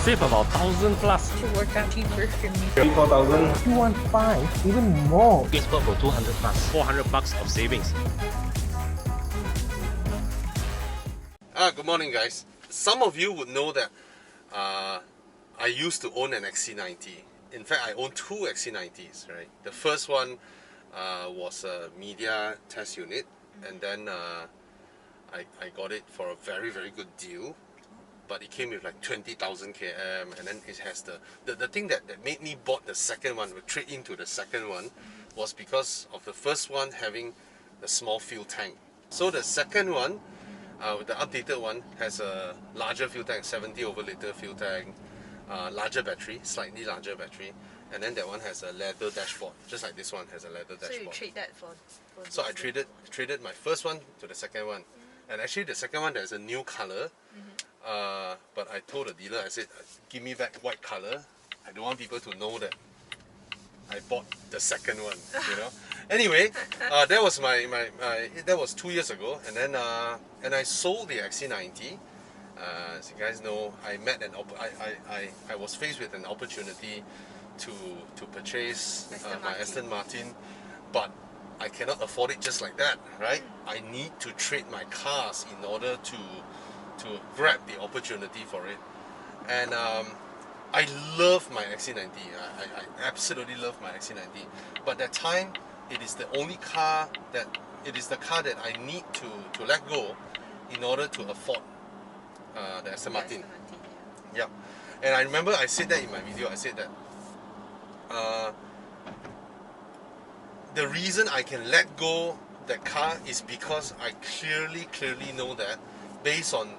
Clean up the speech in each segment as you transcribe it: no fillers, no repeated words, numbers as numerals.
save about 1,000 plus. To work out cheaper for me. 3,000, 4,000. 215, even more. Facebook for 200 plus. 400 bucks of savings. Good morning, guys. Some of you would know that I used to own an XC90. In fact, I own two XC90s, right? The first one was a media test unit, and then I got it for a very, very good deal. But it came with like 20,000 km, and then it has the thing that made me bought the second one, trade into the second one, was because of the first one having the small fuel tank. So the second one, the updated one, has a larger fuel tank, 70 over liter fuel tank, larger battery, slightly larger battery, and then that one has a leather dashboard, just like this one has a leather dashboard. So you trade that for So I traded my first one to the second one, and actually the second one there's a new color. But I told the dealer, I said, give me back white color. I don't want people to know that I bought the second one, you know. Anyway, that was that was 2 years ago, and then and I sold the XC90. As you guys know, I was faced with an opportunity to purchase my Aston Martin, but I cannot afford it just like that, right? I need to trade my cars in order to grab the opportunity for it. And I love my XC90. I absolutely love my XC90. But that time, it is the car that I need to let go in order to afford the Aston Martin. Yeah. And I remember I said that in my video. I said that the reason I can let go that car is because I clearly know that based on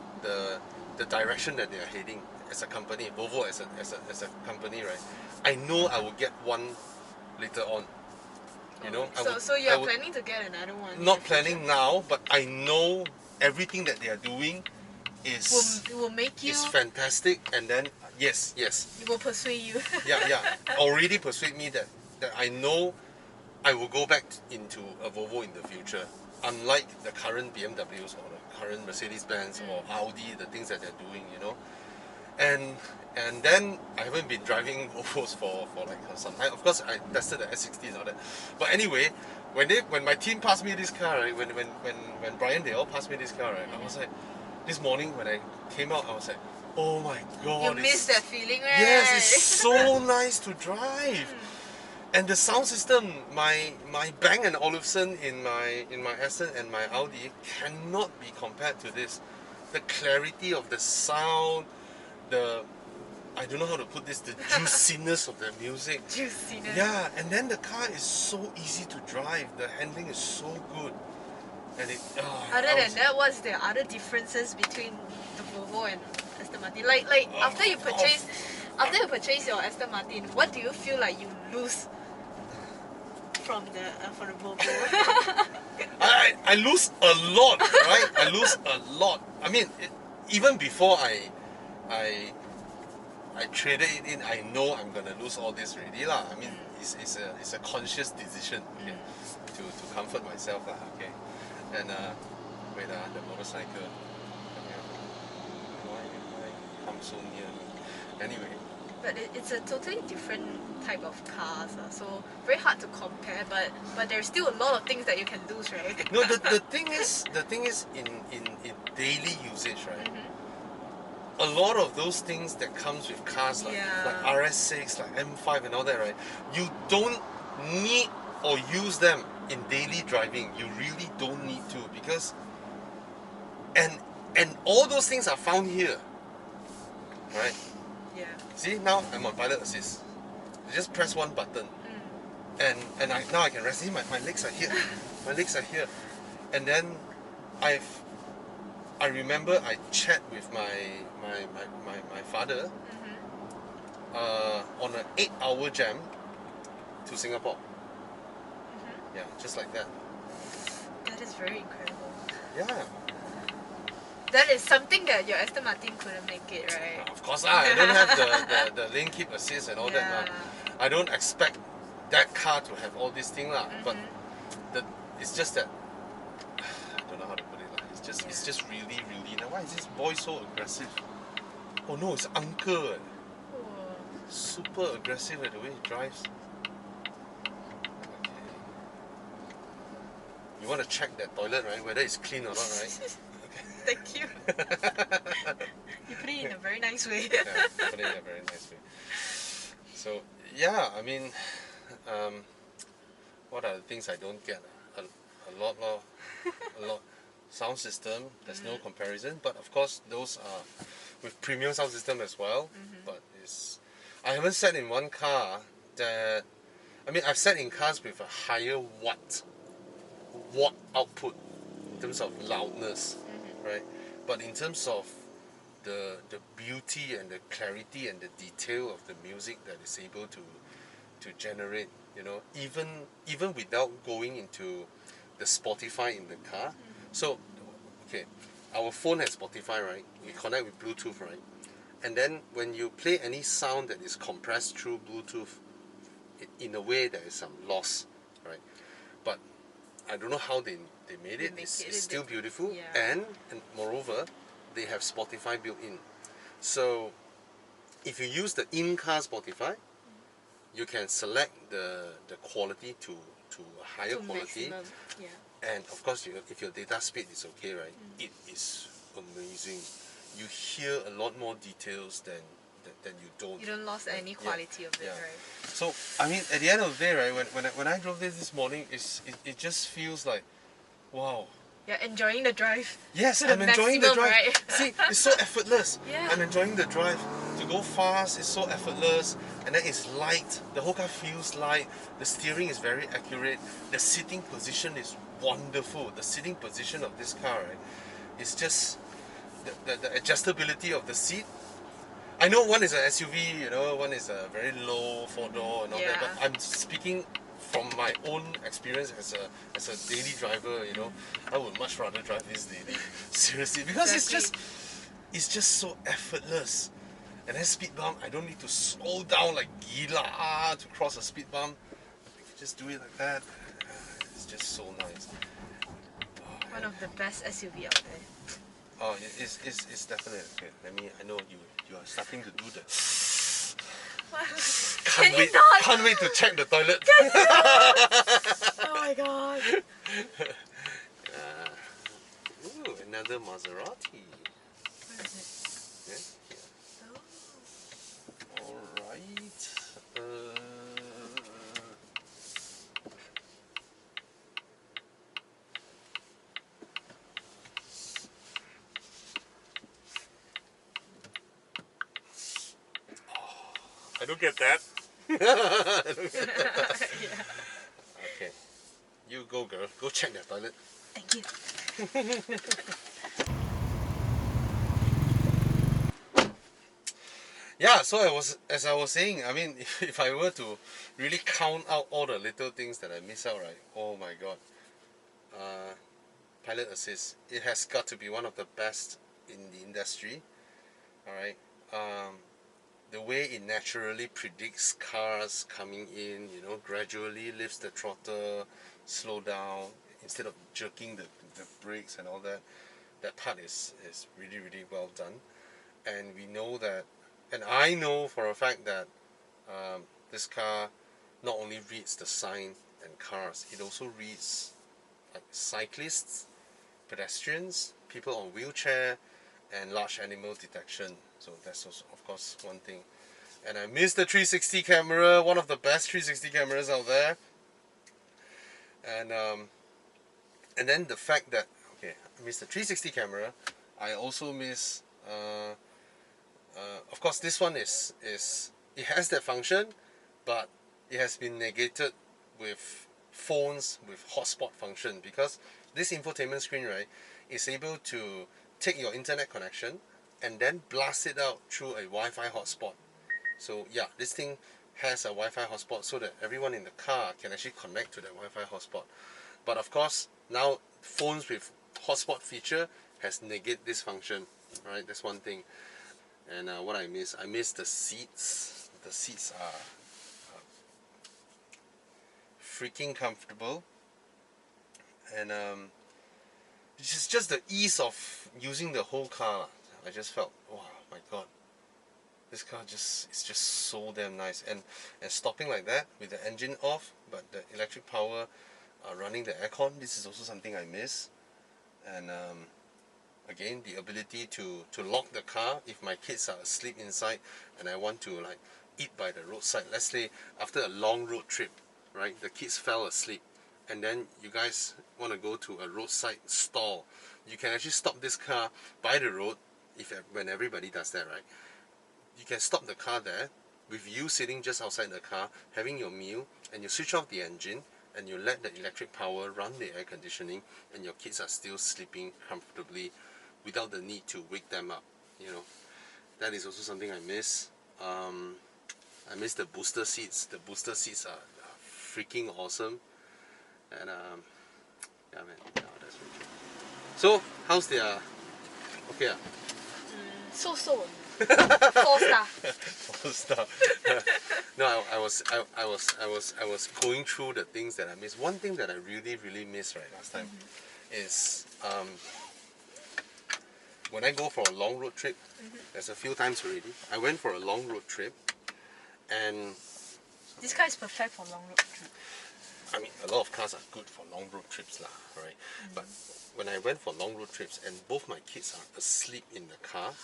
the direction that they are heading as a company, Volvo as a company, right? I know I will get one later on. You know. So you're planning to get another one? Not planning now, but I know everything that they are doing will make you. Is fantastic, and then yes. It will persuade you. yeah. Already persuade me that I know I will go back into a Volvo in the future. Unlike the current BMWs or the current Mercedes-Benz or Audi, the things that they're doing, you know. And then I haven't been driving Volvos for like some time. Of course, I tested the S60 and all that. But anyway, when my team passed me this car, right, when Brian, they all passed me this car, right, I was like, this morning when I came out, I was like, oh my god. You miss that feeling, right? Yes, it's so nice to drive. And the sound system, my Bang & Olufsen in my Aston and my Audi cannot be compared to this. The clarity of the sound, I don't know how to put this, the juiciness of the music. Juiciness. Yeah, and then the car is so easy to drive. The handling is so good. And other than that, what's the other differences between the Volvo and Aston Martin? Like after you purchase your Aston Martin, what do you feel like you lose from the Volvo? I lose a lot, right? I lose a lot. I mean, even before I traded it in, I know I'm gonna lose all this already lah. I mean, it's a conscious decision, okay, to comfort myself lah, okay. And wait, the motorcycle. Why come so near me? Anyway. But it's a totally different type of cars, so very hard to compare. But there's still a lot of things that you can lose, right? No, the thing is in daily usage, right? A lot of those things that comes with cars like RS6, like M5 and all that, right? You don't need or use them in daily driving. You really don't need to, because and all those things are found here, right? Yeah. See, now I'm on pilot assist. You just press one button, and now I can rest. See, my legs are here. My legs are here, and then I remember I chat with my father on an 8-hour jam to Singapore. Yeah, just like that. That is very incredible. Yeah. That is something that your Aston Martin couldn't make it, right? Of course, I don't have the lane keep assist and all that. I don't expect that car to have all these things, but it's just that I don't know how to put it. It's just really. Now, why is this boy so aggressive? Oh no, it's uncle. super aggressive at the way he drives. Okay. You want to check that toilet, right? Whether it's clean or not, right? Thank you. You put it in a very nice way. Yeah, put it in a very nice way. So yeah, I mean, what are the things I don't get? A lot. Sound system, there's no comparison, but of course those are with premium sound system as well. But I haven't sat in one car that, I mean, I've sat in cars with a higher watt output in terms of loudness, right? But in terms of the beauty and the clarity and the detail of the music that is able to generate, you know, even without going into the Spotify in the car. So, okay, our phone has Spotify, right? We connect with Bluetooth, right? And then when you play any sound that is compressed through Bluetooth, in a way there is some loss, right? But I don't know how they made it. It's still beautiful, yeah. and moreover, they have Spotify built in. So if you use the in-car Spotify, you can select the quality to a higher quality, maximum, yeah. and of course, if your data speed is okay, right, it is amazing. You hear a lot more details than you don't. You don't lose any quality of it, Yeah. right? So I mean, at the end of the day, right, when I drove this morning, it just feels like, wow. You're enjoying the drive. Yes, to the I'm enjoying the maximum, drive. right? See, it's so effortless. Yeah. I'm enjoying the drive. To go fast is so effortless, and then it's light. The whole car feels light. The steering is very accurate. The sitting position is wonderful. The sitting position of this car, right, is just the adjustability of the seat. I know one is an SUV, you know, one is a very low four-door and all that, but I'm speaking from my own experience as a daily driver, you know. I would much rather drive this daily. Seriously, because it's just so effortless. And then speed bump, I don't need to slow down like gila to cross a speed bump. Just do it like that. It's just so nice. One of the best SUV out there. Oh, it's definitely okay. I know you are starting to do the. Can you not? Can't wait to check the toilet. Oh my god. Ooh, another Maserati. Where is it? Yeah, Oh. alright. I don't get that. I don't get that. Yeah. Okay. You go, girl. Go check that toilet. Thank you. Yeah, so as I was saying, I mean, if I were to really count out all the little things that I miss out, right? Oh my god. Pilot assist. It has got to be one of the best in the industry. Alright. The way it naturally predicts cars coming in, you know, gradually lifts the throttle, slow down, instead of jerking the brakes and all that. That part is really, really well done. And we know that, and I know for a fact that this car not only reads the sign and cars, it also reads like cyclists, pedestrians, people on wheelchair, and large animal detection. So that's also, of course, one thing. And I miss the 360 camera, one of the best 360 cameras out there. And then the fact that, okay, I miss the 360 camera. I also miss, of course, this one is it has that function, but it has been negated with phones with hotspot function, because this infotainment screen, right, is able to take your internet connection and then blast it out through a Wi-Fi hotspot. So yeah, this thing has a Wi-Fi hotspot so that everyone in the car can actually connect to that Wi-Fi hotspot. But of course, now phones with hotspot feature has negated this function. Right, that's one thing. And what I miss the seats. The seats are freaking comfortable, and it's just the ease of using the whole car. I just felt, oh my god, This car it's just so damn nice, and stopping like that with the engine off, but the electric power running the aircon. This is also something I miss, and again, the ability to lock the car if my kids are asleep inside and I want to like eat by the roadside. Let's say after a long road trip, right? The kids fell asleep, and then you guys want to go to a roadside stall. You can actually stop this car by the road when everybody does that, right? You can stop the car there with you sitting just outside the car, having your meal, and you switch off the engine and you let the electric power run the air conditioning, and your kids are still sleeping comfortably without the need to wake them up. You know, that is also something I miss. I miss the booster seats. The booster seats are freaking awesome. And yeah, man, no, that's really good. So how's their okay? So. 4-star. 4-star. No, I was going through the things that I miss. One thing that I really miss right last time is when I go for a long road trip. There's a few times already. I went for a long road trip, and This car is perfect for long road trip. I mean, a lot of cars are good for long road trips lah, right? But when I went for long road trips and both my kids are asleep in the car,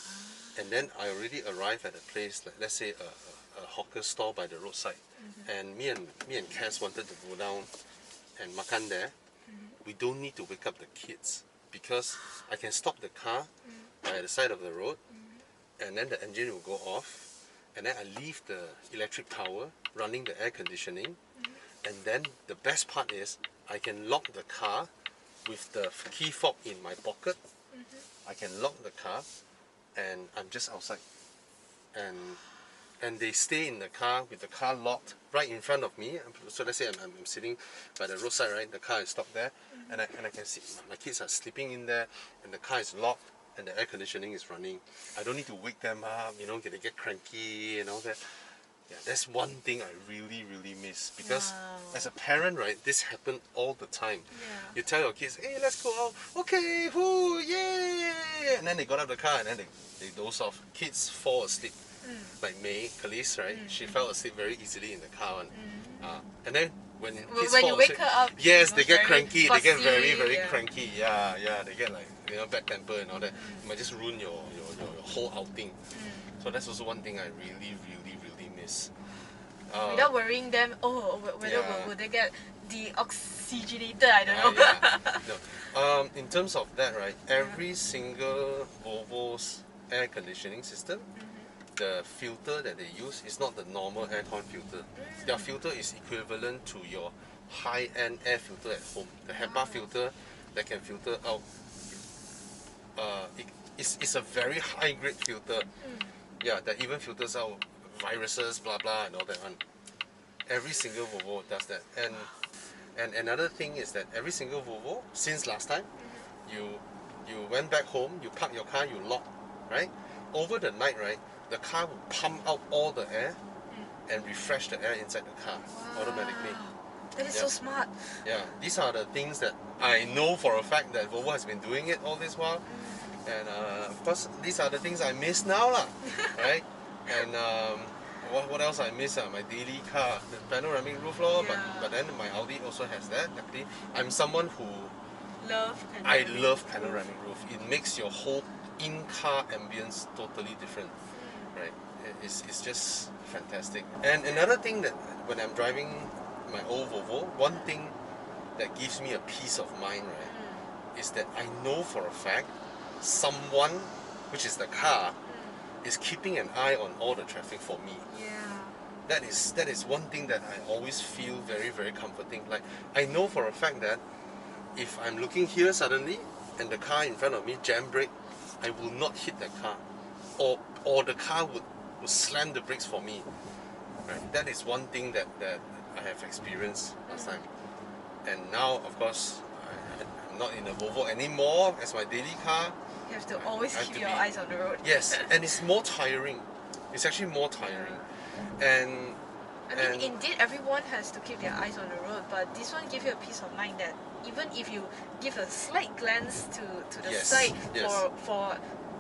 and then I already arrived at a place, like let's say a hawker store by the roadside, and me and Cass wanted to go down and makan there. We don't need to wake up the kids because I can stop the car by the side of the road, and then the engine will go off, and then I leave the electric power running the air conditioning. And then the best part is I can lock the car with the key fob in my pocket. I can lock the car and I'm just outside. And they stay in the car with the car locked right in front of me. So let's say I'm sitting by the roadside, right? The car is stopped there, and I can see my kids are sleeping in there, and the car is locked and the air conditioning is running. I don't need to wake them up, you know, they get cranky and all that. Yeah, that's one thing I really miss, because as a parent, right, this happened all the time. You tell your kids, hey, let's go out, okay, whoo, yay, and then they got out of the car and then they doze off. Kids fall asleep, like May, Khalees, right, she fell asleep very easily in the car, and then when kids fall you wake asleep, her up, yes, they get very cranky, they get fussy, very cranky, they get like, you know, bad temper and all that. It might just ruin your whole outing. So that's also one thing I really miss. without worrying them, whether will they get deoxygenated, I don't know. No. In terms of that, right, every single Volvo's air conditioning system, the filter that they use is not the normal aircon filter. Their filter is equivalent to your high-end air filter at home. The HEPA filter that can filter out, it's a very high-grade filter. Yeah, that even filters out viruses, blah blah, and all that one. Every single Volvo does that. And another thing is that every single Volvo, since last time, you went back home, you park your car, you lock, right? Over the night, right, the car will pump out all the air and refresh the air inside the car automatically. That is so smart. Yeah, these are the things that I know for a fact that Volvo has been doing it all this while. And of course, these are the things I miss now lah, right? And what else I miss? My daily car, the panoramic roof lor. But then my Audi also has that. Luckily, I'm someone who I love panoramic roof. It makes your whole in-car ambience totally different, right? It's just fantastic. And another thing that when I'm driving my old Volvo, one thing that gives me a peace of mind, right, is that I know for a fact someone, which is the car, is keeping an eye on all the traffic for me. That is one thing that I always feel very comforting. Like, I know for a fact that if I'm looking here suddenly and the car in front of me jam brake, I will not hit that car, or the car would slam the brakes for me. Right? That is one thing that I have experienced last time. And now, of course, I'm not in a Volvo anymore as my daily car. You have to always keep your eyes on the road. Yes, and it's more tiring. It's actually more tiring. And I mean, indeed, everyone has to keep their eyes on the road, but this one gives you a peace of mind that even if you give a slight glance to the side for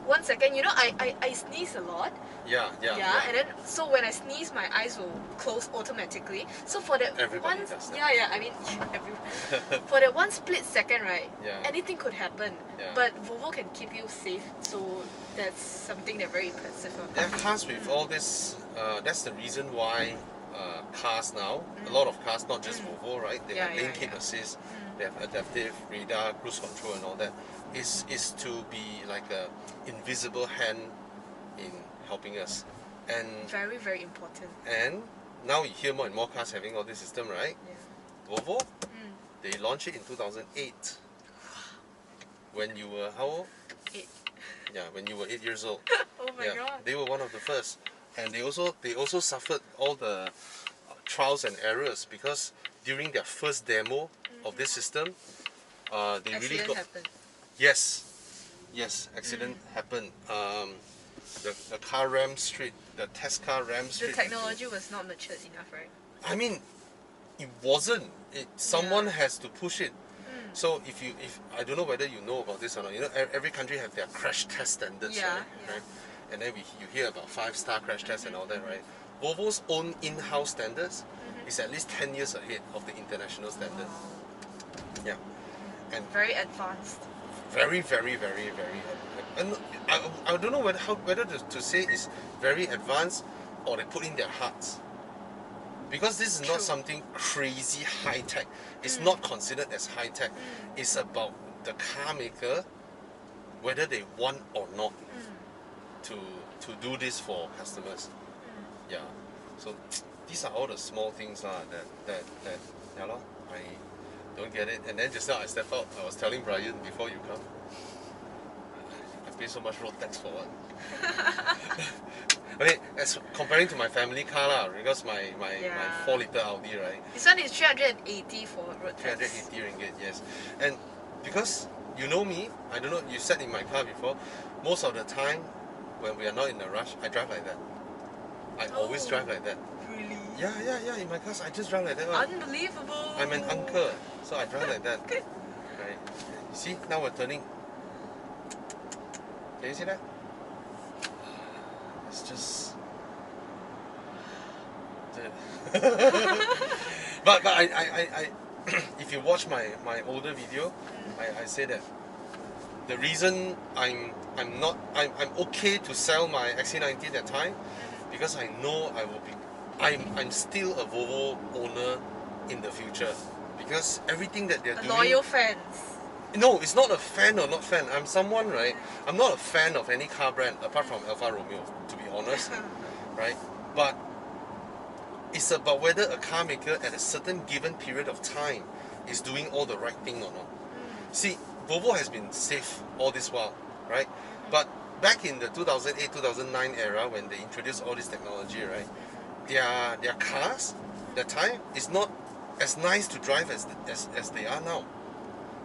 1 second, you know, I sneeze a lot. Yeah. And then so when I sneeze, my eyes will close automatically. So for that Everybody one, does that. yeah, I mean, for that 1 split second, right? Yeah. Anything could happen. Yeah. But Volvo can keep you safe, so that's something they're very impressive on. There are cars with all this. That's the reason why cars now, a lot of cars, not just Volvo, right? They have lane keep assist, they have adaptive radar, cruise control, and all that. Is to be like a invisible hand in helping us, and Very, very important. and now you hear more and more cars having all this system, right? Yeah. Volvo, they launched it in 2008. When you were how old? 8. Yeah, when you were 8 years old. Oh my Yeah, god. they were one of the first, and they also suffered all the trials and errors because during their first demo of this system, they really Accident got happened. yes, accident happened. The car rammed straight, the test car rammed The straight. technology was not matured enough, right? I mean, it wasn't. Someone has to push it. So if I don't know whether you know about this or not. You know, every country have their crash test standards, Yeah, right? yeah. Right? And then you hear about 5-star crash tests and all that, right? Volvo's own in-house standards is at least 10 years ahead of the international standard. Yeah, and Very advanced. very, and I don't know whether to say it's very advanced or they put in their hearts. Because this is not True. something crazy high tech. It's not considered as high tech. It's about the car maker, whether they want or not to do this for customers. Yeah. So these are all the small things that yeah lor, I don't get it. And then just now I step out, I was telling Brian before you come, I pay so much road tax for what? Okay, as comparing to my family car lah, because my 4-liter Audi, right? This one is 380 for road tax. 380 ringgit, yes. And because you know me, I don't know, you sat in my car before, most of the time when we are not in a rush, I drive like that. I always drive like that. Really? Yeah, in my cars I just drive like that. Unbelievable. I'm an uncle, so I drive like that. Right. You see, now we're turning. Can you see that? It's just. but I if you watch my older video, I say that the reason I'm okay to sell my XC90 that time because I know I will be I'm still a Volvo owner in the future because everything that they're doing. Loyal fans. No, it's not a fan or not fan. I'm someone, right? I'm not a fan of any car brand apart from Alfa Romeo, to be honest, right? But it's about whether a car maker at a certain given period of time is doing all the right thing or not. See, Volvo has been safe all this while, right? But back in the 2008-2009 era when they introduced all this technology, right? Their cars, that time, is not as nice to drive as they are now,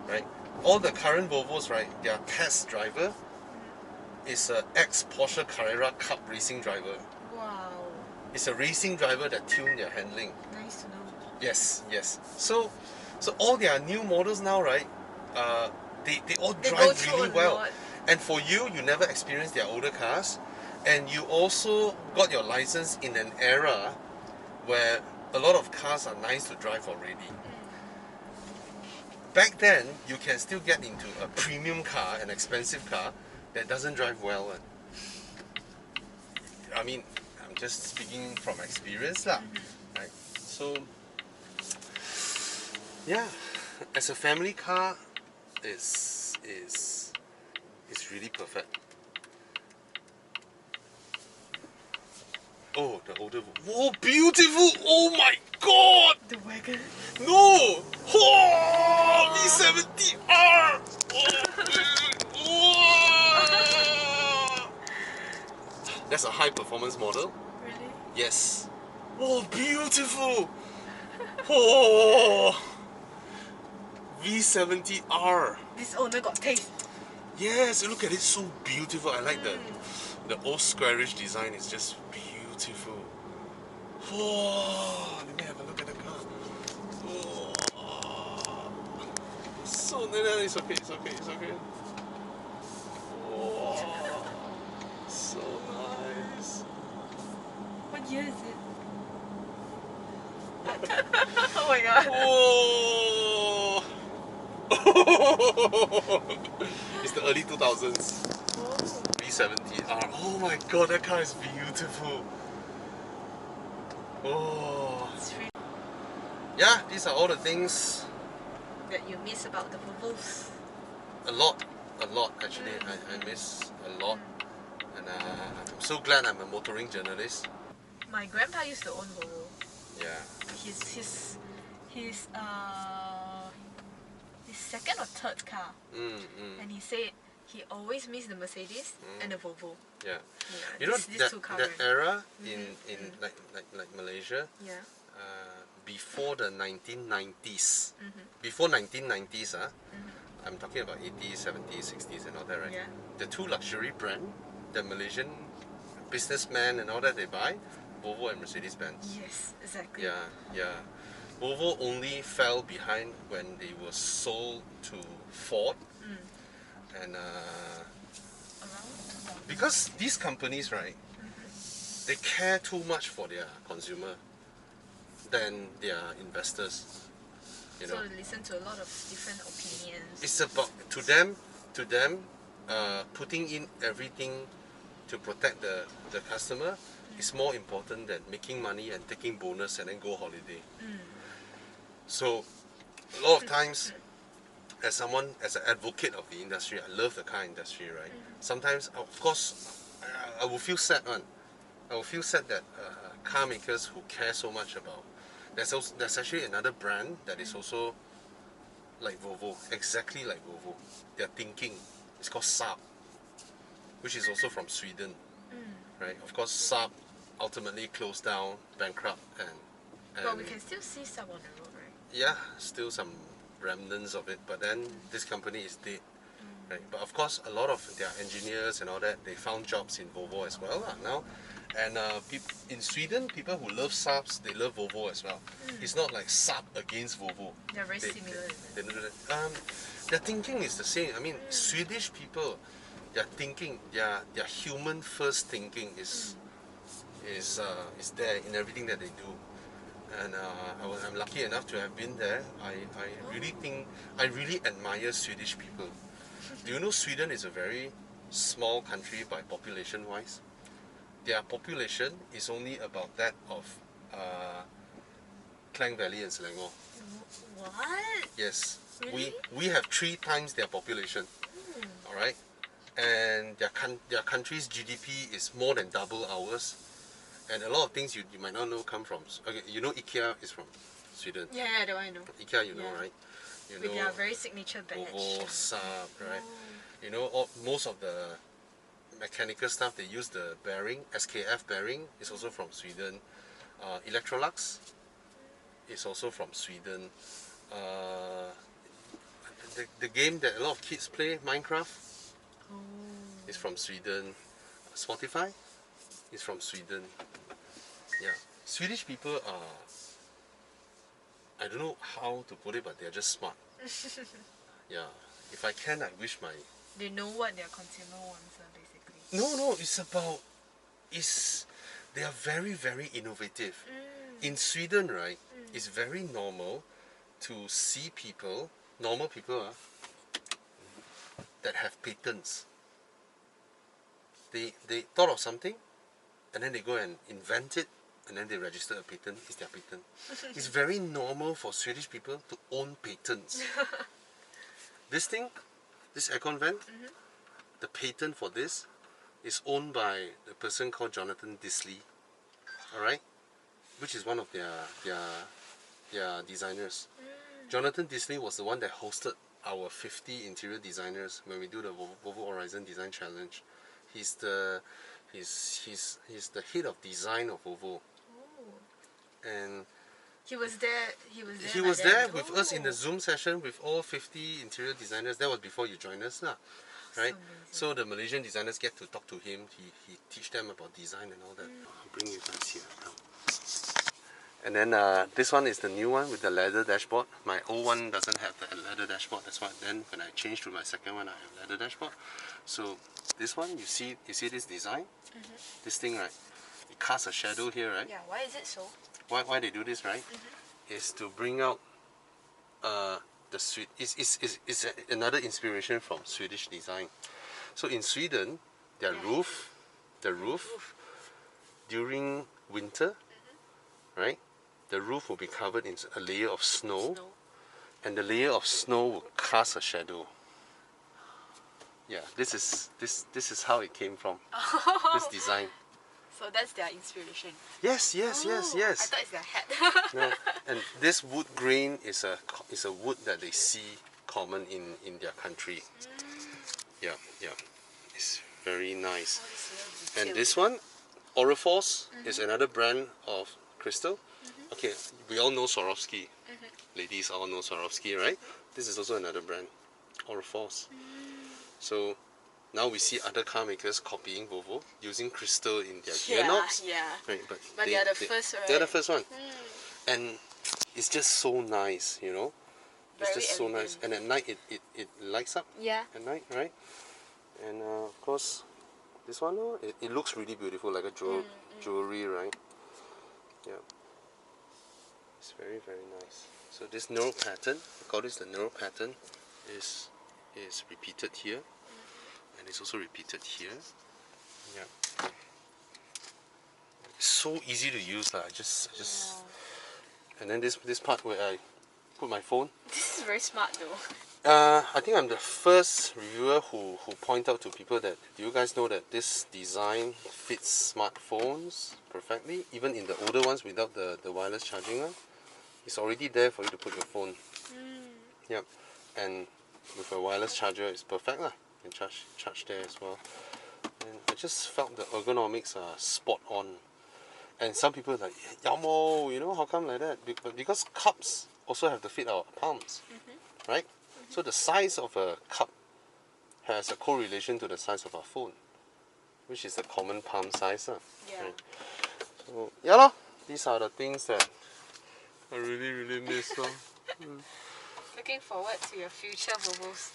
right? All the current Volvos, right, their test driver is an ex-Porsche Carrera Cup racing driver. Wow. It's a racing driver that tuned their handling. Nice to know. Yes. So all their new models now, right, they all They go drive through really a well. lot. And for you never experienced their older cars, and you also got your license in an era where a lot of cars are nice to drive already. Back then, you can still get into a premium car, an expensive car, that doesn't drive well. I mean, I'm just speaking from experience lah, right? So, yeah, as a family car, it's really perfect. Oh, the older. Whoa, beautiful! Oh my god! The wagon. No! Oh, V70R! Oh. That's a high performance model. Really? Yes. Oh, beautiful! Oh, V70R. This owner got taste. Yes, look at it, so beautiful. I like the old squarish design. It's just beautiful. Oh, let me have a look at the car. Oh, so no, it's okay. Oh. It's the early 2000s. V70R. Oh my god, that car is beautiful. Oh. It's really Yeah, these are all the things. that you miss about the Volvos. A lot actually. I miss a lot. And I'm so glad I'm a motoring journalist. My grandpa used to own Volvo. Yeah. His second or third car, and he said he always missed the Mercedes and the Volvo. Yeah. Yeah, You know these two car that brands. era in like Malaysia, Yeah. before the 1990s. Before 1990s, I'm talking about 80s, 70s, 60s and all that, right? Yeah. The two luxury brand, the Malaysian businessmen and all that they buy, Volvo and Mercedes-Benz. Yes, exactly. Yeah. Volvo only fell behind when they were sold to Ford. And Around 2000. because these companies, right, they care too much for their consumer than their investors. You know, So they listen to a lot of different opinions. it's about to them, putting in everything to protect the customer is more important than making money and taking bonus and then go holiday. So a lot of times, as an advocate of the industry, I love the car industry, right? Sometimes, of course, I will feel sad, I will feel sad that car makers who care so much about. There's actually another brand that is also like Volvo, exactly like Volvo. Their thinking is called Saab, which is also from Sweden, right? Of course, Saab ultimately closed down, bankrupt, and But we can still see some on the road, right? yeah, still some remnants of it. But then this company is dead, right? But of course, a lot of their engineers and all that, they found jobs in Volvo as well now. And in Sweden, people who love Saabs, they love Volvo as well. It's not like Saab against Volvo. They're very They- similar. they don't do that. Their thinking is the same. I mean, Swedish people, their thinking, their human first thinking is there in everything that they do. And I'm lucky enough to have been there. I really admire Swedish people. Do you know Sweden is a very small country by population wise? Their population is only about that of Klang Valley and Selangor. What? Yes, Really? we have 3 times their population. All right, and their country's GDP is more than double ours, and a lot of things you might not know come from. Okay, you know IKEA is from Sweden. Yeah, that one I know. IKEA, you know, Yeah. right? You With know their very signature badge. Volvo, and- Saab, right? Oh. You know, most of the mechanical stuff they use the bearing, SKF bearing, is also from Sweden. Electrolux is also from Sweden. The game that a lot of kids play, Minecraft, is from Sweden. Spotify is from Sweden. Yeah, Swedish people are, I don't know how to put it, but they're just smart. Yeah, if I can, I wish my... They know what their consumer wants, basically. No, it's about, they are very, very innovative. In Sweden, right, it's very normal to see people, normal people, that have patents. They thought of something, and then they go and invent it, and then they register a patent. It's their patent. It's very normal for Swedish people to own patents. This thing, this aircon vent, the patent for this is owned by a person called Jonathan Disley. All right, which is one of their designers. Jonathan Disley was the one that hosted our 50 interior designers when we do the Volvo Horizon Design Challenge. He's the head of design of Volvo, and He was there. He was there. he by was then. there with us in the Oh. Zoom session with all 50 interior designers. That was before you joined us, right? amazing. So the Malaysian designers get to talk to him. He teach them about design and all that. I'll bring you guys here now. And then this one is the new one with the leather dashboard. My old one doesn't have the leather dashboard. That's why then when I changed to my second one, I have leather dashboard. So this one, you see this design? This thing, right? It casts a shadow here, right? Yeah. Why is it so? Why they do this, right? Is to bring out It's another inspiration from Swedish design. So in Sweden, their roof during winter, right? The roof will be covered in a layer of snow, and the layer of snow will cast a shadow. Yeah, this is how it came from. This design. So that's their inspiration. Yes. I thought it's their hat. No, and this wood grain is a wood that they see common in their country. Yeah, it's very nice. And this one, Oriforce, is another brand of crystal. Okay, we all know Swarovski. Ladies all know Swarovski, right? This is also another brand, Oriforce. So now we see other car makers copying Volvo using crystal in their gear knobs. Right, but they are the first, right? They're the first one. And it's just so nice, you know. It's Very just so elegant. nice. And at night it lights up. Yeah. At night, right? And of course, this one, it looks really beautiful, like a jewelry, right? Yeah. It's very, very nice. So this knurl pattern, we call this the knurl pattern, is repeated here, and it's also repeated here. Yeah. It's so easy to use, I just. And then this part where I put my phone. This is very smart though. I think I'm the first reviewer who point out to people that, do you guys know that this design fits smartphones perfectly, even in the older ones without the wireless charging one? It's already there for you to put your phone. Yep. And with a wireless charger, it's perfect lah. You can charge there as well. And I just felt the ergonomics are spot on. And some people are like, Yamo, you know, how come like that? Because cups also have to fit our palms, right? So the size of a cup has a correlation to the size of our phone, which is the common palm size. Yeah. Right? So, yeah lor, these are the things that I really, really miss. Looking forward to your future Volvos.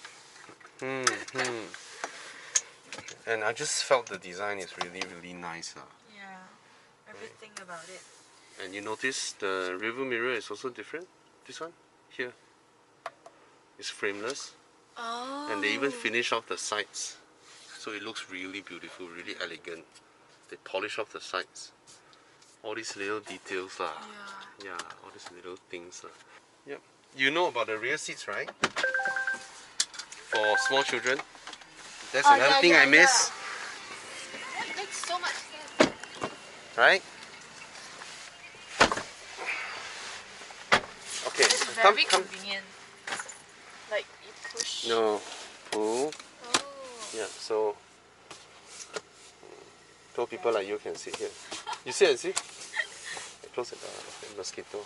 And I just felt the design is really, really nice. Yeah, everything about it. And you notice the rearview mirror is also different. This one, here, is frameless. Oh. And they even finish off the sides. So it looks really beautiful, really elegant. They polish off the sides. All these little details. Yeah, all these little things. Yep. You know about the rear seats, right? For small children. That's another thing I miss. That makes so much sense. Right? Okay. It's very convenient. Like you push. No. Pull. Oh. Yeah, so two people like you can sit here. You sit and see? Close the mosquito.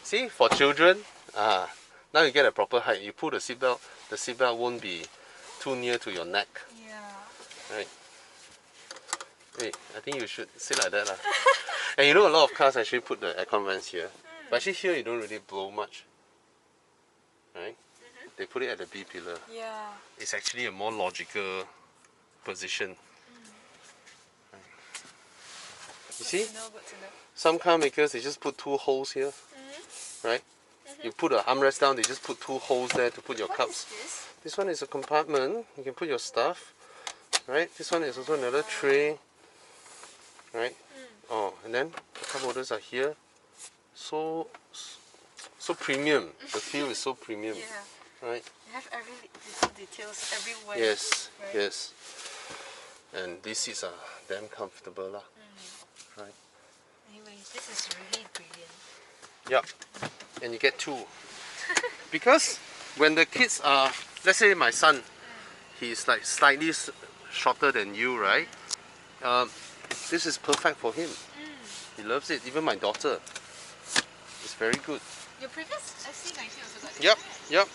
See, for children, now you get a proper height. You pull the seatbelt won't be too near to your neck. Yeah. Right? Wait, I think you should sit like that. And you know a lot of cars actually put the aircon vents here. But actually here you don't really blow much. Right? They put it at the B pillar. Yeah. It's actually a more logical position. You see? Good to know. Some car makers, they just put two holes here. Right? You put an armrest down, they just put two holes there to put your cups. What is this? This one is a compartment. You can put your stuff. Right? This one is also another tray. Right? Oh, and then the cup holders are here. So premium. The feel is so premium. Yeah. Right? You have every little details everywhere. Yes, right? yes. And these seats are damn comfortable lah. Right? Anyways, this is really brilliant. Yep. And you get two. Because when the kids are, let's say my son, he's like slightly shorter than you, right? This is perfect for him. He loves it. Even my daughter. It's very good. Your previous XC90 also got this, Yep, right? yep.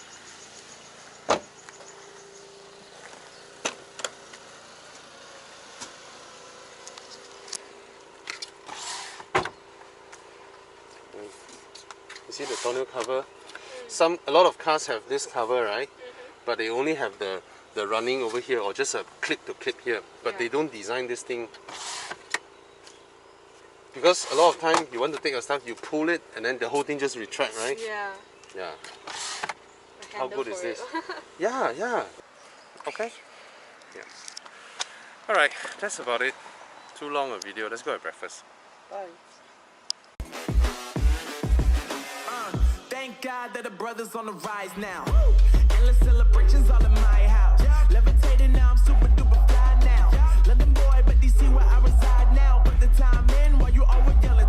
You see the tonneau cover? A lot of cars have this cover, right? But they only have the running over here or just a clip to clip here. But they don't design this thing. Because a lot of time you want to take your stuff, you pull it and then the whole thing just retract, right? Yeah. Yeah. how candle good is for this? it. Yeah, yeah. Okay. Yeah. All right, that's about it. Too long a video. Let's go have breakfast. Bye. Thank God that the brothers on the rise now. Endless celebrations all in my house. Levitating now, I'm super duper fly now. London boy, but DC where I reside now. Put the time in while you always yelling.